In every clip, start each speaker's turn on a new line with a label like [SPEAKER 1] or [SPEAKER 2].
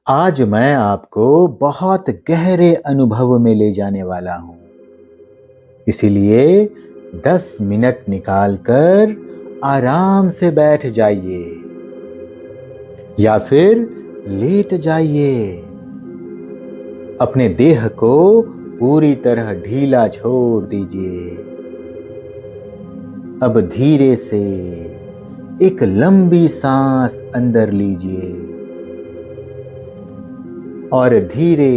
[SPEAKER 1] आज मैं आपको बहुत गहरे अनुभव में ले जाने वाला हूँ। इसीलिए 10 मिनट निकाल कर आराम से बैठ जाइए या फिर लेट जाइए। अपने देह को पूरी तरह ढीला छोड़ दीजिए। अब धीरे से एक लंबी सांस अंदर लीजिए और धीरे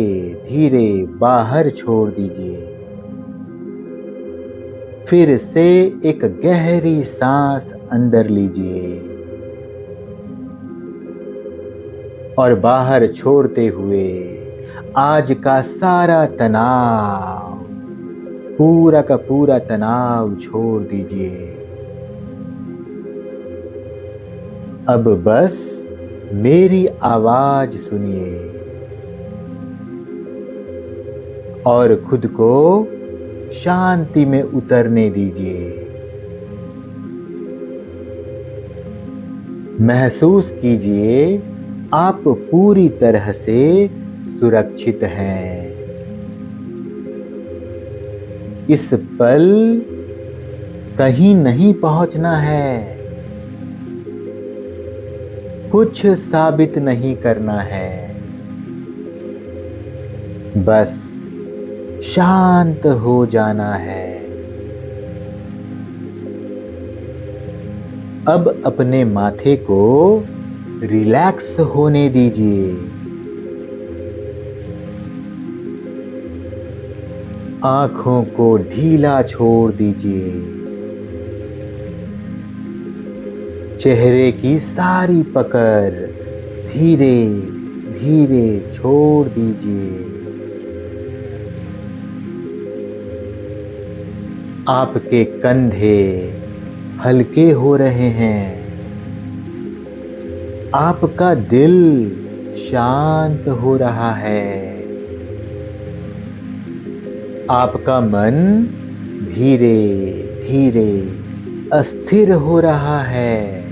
[SPEAKER 1] धीरे बाहर छोड़ दीजिए। फिर से एक गहरी सांस अंदर लीजिए और बाहर छोड़ते हुए आज का सारा तनाव, पूरा का पूरा तनाव छोड़ दीजिए। अब बस मेरी आवाज सुनिए और खुद को शांति में उतरने दीजिए। महसूस कीजिए आप पूरी तरह से सुरक्षित हैं। इस पल कहीं नहीं पहुंचना है, कुछ साबित नहीं करना है, बस शांत हो जाना है। अब अपने माथे को रिलैक्स होने दीजिए। आंखों को ढीला छोड़ दीजिए। चेहरे की सारी पकड़ धीरे धीरे छोड़ दीजिए। आपके कंधे हल्के हो रहे हैं। आपका दिल शांत हो रहा है। आपका मन धीरे धीरे अस्थिर हो रहा है।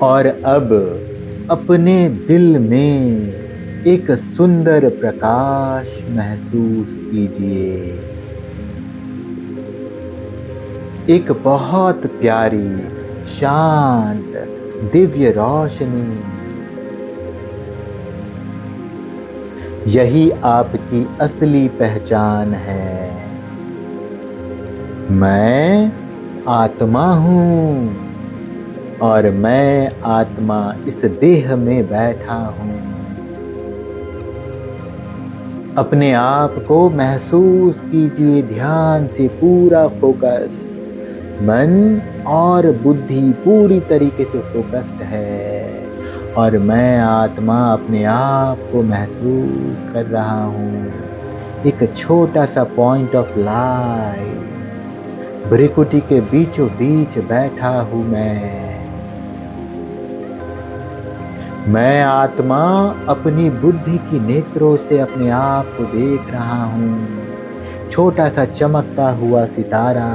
[SPEAKER 1] और अब अपने दिल में एक सुंदर प्रकाश महसूस कीजिए। एक बहुत प्यारी, शांत, दिव्य रोशनी। यही आपकी असली पहचान है। मैं आत्मा हूँ और मैं आत्मा इस देह में बैठा हूँ। अपने आप को महसूस कीजिए ध्यान से, पूरा फोकस। मन और बुद्धि पूरी तरीके से फोकस्ड है और मैं आत्मा अपने आप को महसूस कर रहा हूँ। एक छोटा सा पॉइंट ऑफ लाइट, भ्रिकुटी के बीचों बीच बैठा हूँ मैं आत्मा अपनी बुद्धि की नेत्रों से अपने आप को देख रहा हूँ। छोटा सा चमकता हुआ सितारा,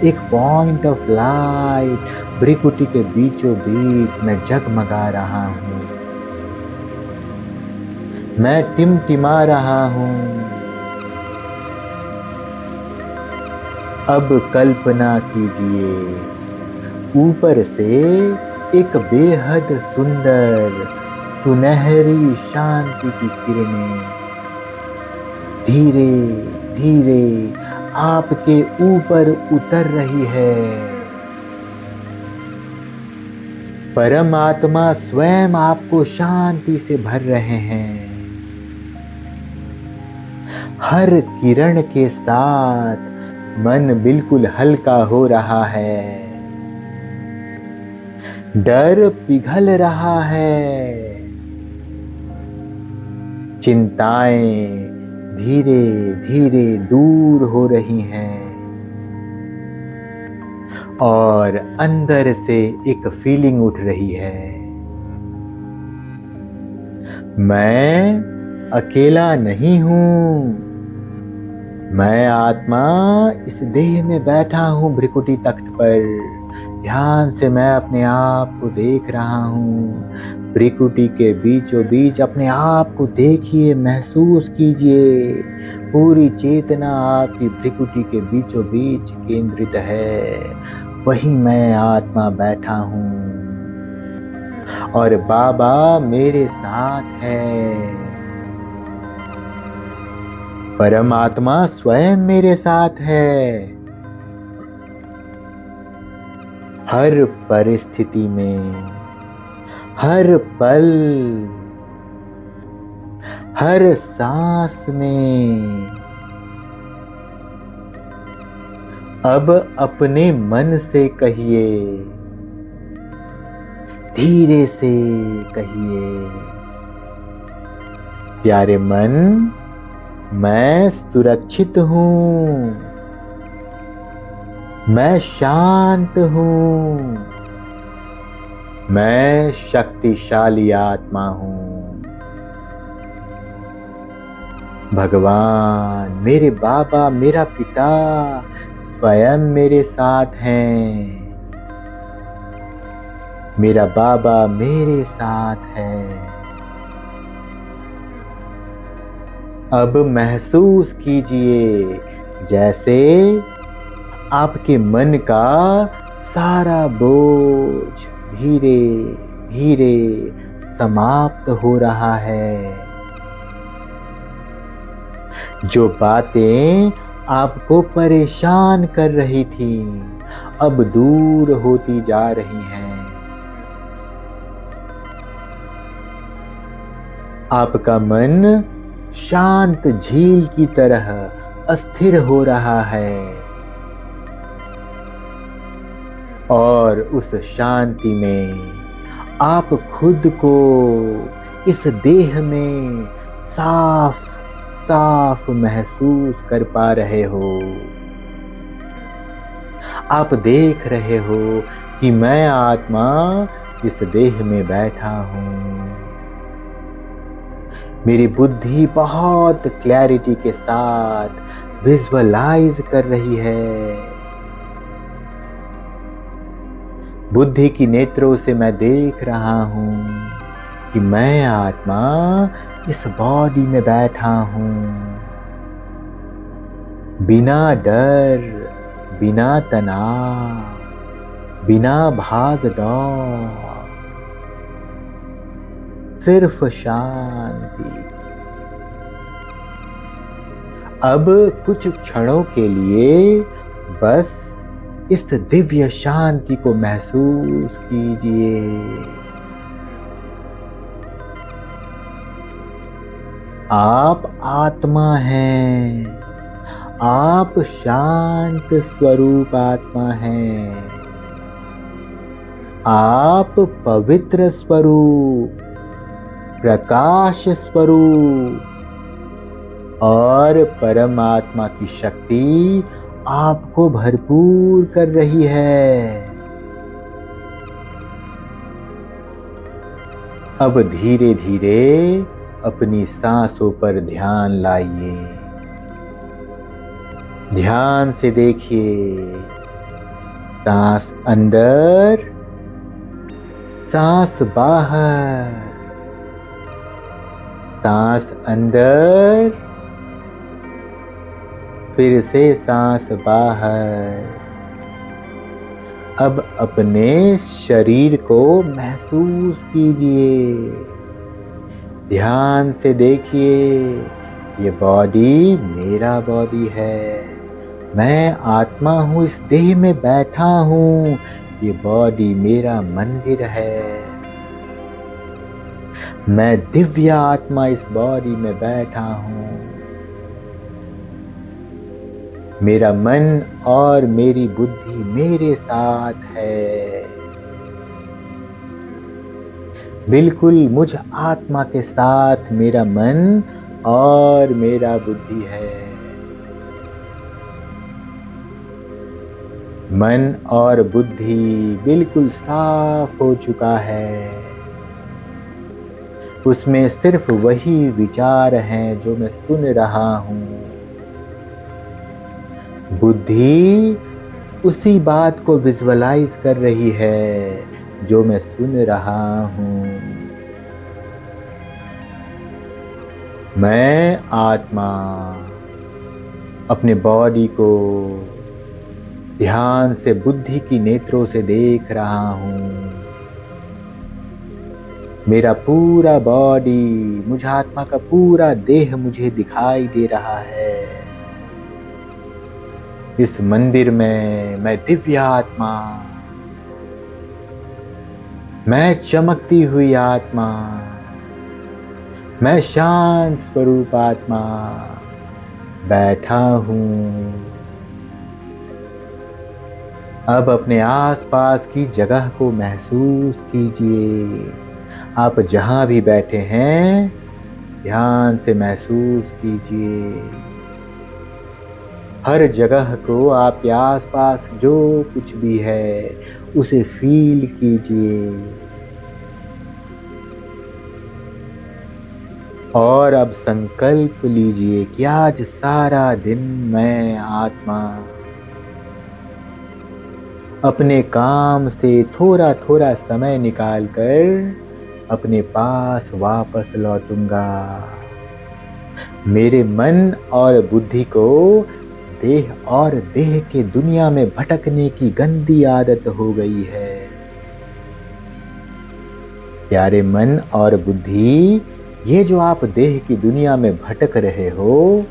[SPEAKER 1] एक पॉइंट ऑफ लाइट, भ्रिकुटी के बीचों बीच मैं जगमगा रहा हूँ। मैं टिमटिमा रहा हूँ। अब कल्पना कीजिए, ऊपर से एक बेहद सुंदर, सुनहरी शांति की किरणें धीरे धीरे आपके ऊपर उतर रही है। परमात्मा स्वयं आपको शांति से भर रहे हैं। हर किरण के साथ मन बिल्कुल हल्का हो रहा है। डर पिघल रहा है। चिंताएं धीरे धीरे दूर हो रही हैं और अंदर से एक फीलिंग उठ रही है। मैं अकेला नहीं हूं। मैं आत्मा इस देह में बैठा हूं भ्रिकुटी तख्त पर। ध्यान से मैं अपने आप को देख रहा हूँ। भ्रिकुटी के बीचों बीच अपने आप को देखिए, महसूस कीजिए। पूरी चेतना आपकी भ्रिकुटी के बीचों बीच केंद्रित है। वहीं मैं आत्मा बैठा हूँ और बाबा मेरे साथ है। परमात्मा स्वयं मेरे साथ है। हर परिस्थिति में, हर पल, हर सांस में। अब अपने मन से कहिए, धीरे से कहिए, प्यारे मन, मैं सुरक्षित हूँ, मैं शांत हूँ, मैं शक्तिशाली आत्मा हूँ। भगवान, मेरे बाबा, मेरा पिता स्वयं मेरे साथ हैं। मेरा बाबा मेरे साथ है। अब महसूस कीजिए जैसे आपके मन का सारा बोझ धीरे धीरे समाप्त हो रहा है। जो बातें आपको परेशान कर रही थी, अब दूर होती जा रही हैं। आपका मन शांत झील की तरह अस्थिर हो रहा है और उस शांति में आप खुद को इस देह में साफ साफ महसूस कर पा रहे हो। आप देख रहे हो कि मैं आत्मा इस देह में बैठा हूँ। मेरी बुद्धि बहुत क्लैरिटी के साथ विजुअलाइज कर रही है। बुद्धि की नेत्रों से मैं देख रहा हूँ कि मैं आत्मा इस बॉडी में बैठा हूँ। बिना डर, बिना तनाव, बिना भाग दौड़, सिर्फ शांति। अब कुछ क्षणों के लिए बस इस दिव्य शांति को महसूस कीजिए। आप आत्मा हैं। आप शांत स्वरूप आत्मा हैं। आप पवित्र स्वरूप, प्रकाश स्वरूप और परमात्मा की शक्ति आपको भरपूर कर रही है। अब धीरे धीरे अपनी सांसों पर ध्यान लाइए। ध्यान से देखिए, सांस अंदर, सांस बाहर, सांस अंदर, फिर से सांस बाहर। अब अपने शरीर को महसूस कीजिए। ध्यान से देखिए, ये बॉडी मेरा बॉडी है। मैं आत्मा हूँ, इस देह में बैठा हूँ। ये बॉडी मेरा मंदिर है। मैं दिव्य आत्मा इस बॉडी में बैठा हूँ। मेरा मन और मेरी बुद्धि मेरे साथ है। बिल्कुल मुझ आत्मा के साथ मेरा मन और मेरा बुद्धि है। मन और बुद्धि बिल्कुल साफ हो चुका है। उसमें सिर्फ वही विचार हैं जो मैं सुन रहा हूँ। बुद्धि उसी बात को विजुअलाइज कर रही है जो मैं सुन रहा हूँ। मैं आत्मा अपने बॉडी को ध्यान से बुद्धि की नेत्रों से देख रहा हूँ। मेरा पूरा बॉडी, मुझे आत्मा का पूरा देह मुझे दिखाई दे रहा है। इस मंदिर में मैं दिव्य आत्मा, मैं चमकती हुई आत्मा, मैं शांत स्वरूप आत्मा बैठा हूँ। अब अपने आसपास की जगह को महसूस कीजिए। आप जहां भी बैठे हैं, ध्यान से महसूस कीजिए। हर जगह को, आपके आसपास जो कुछ भी है, उसे फील कीजिए। और अब संकल्प लीजिए कि आज सारा दिन मैं आत्मा अपने काम से थोड़ा थोड़ा समय निकालकर अपने पास वापस लौटूंगा। मेरे मन और बुद्धि को देह और देह के दुनिया में भटकने की गंदी आदत हो गई है। प्यारे मन और बुद्धि, ये जो आप देह की दुनिया में भटक रहे हो,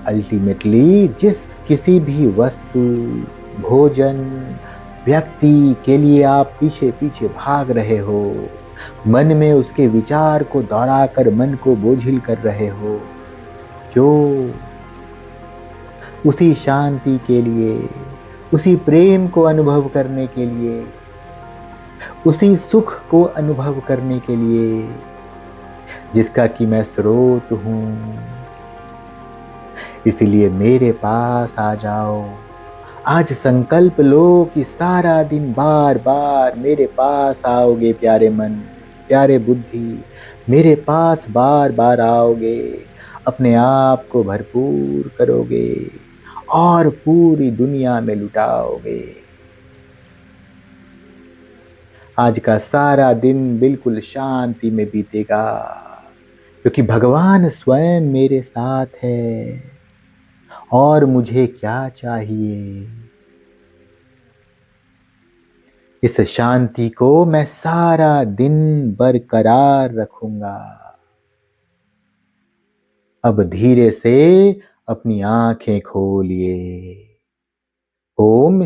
[SPEAKER 1] अल्टीमेटली जिस किसी भी वस्तु, भोजन, व्यक्ति के लिए आप पीछे पीछे भाग रहे हो, मन में उसके विचार को दोहराकर मन को बोझिल कर रहे हो, क्यों? उसी शांति के लिए, उसी प्रेम को अनुभव करने के लिए, उसी सुख को अनुभव करने के लिए जिसका कि मैं स्रोत हूँ। इसलिए मेरे पास आ जाओ। आज संकल्प लो कि सारा दिन बार बार मेरे पास आओगे प्यारे मन, प्यारे बुद्धि, मेरे पास बार बार आओगे, अपने आप को भरपूर करोगे और पूरी दुनिया में लुटाओगे। आज का सारा दिन बिल्कुल शांति में बीतेगा, क्योंकि भगवान स्वयं मेरे साथ है। और मुझे क्या चाहिए? इस शांति को मैं सारा दिन बरकरार रखूंगा। अब धीरे से अपनी आंखें खोलिए। ओम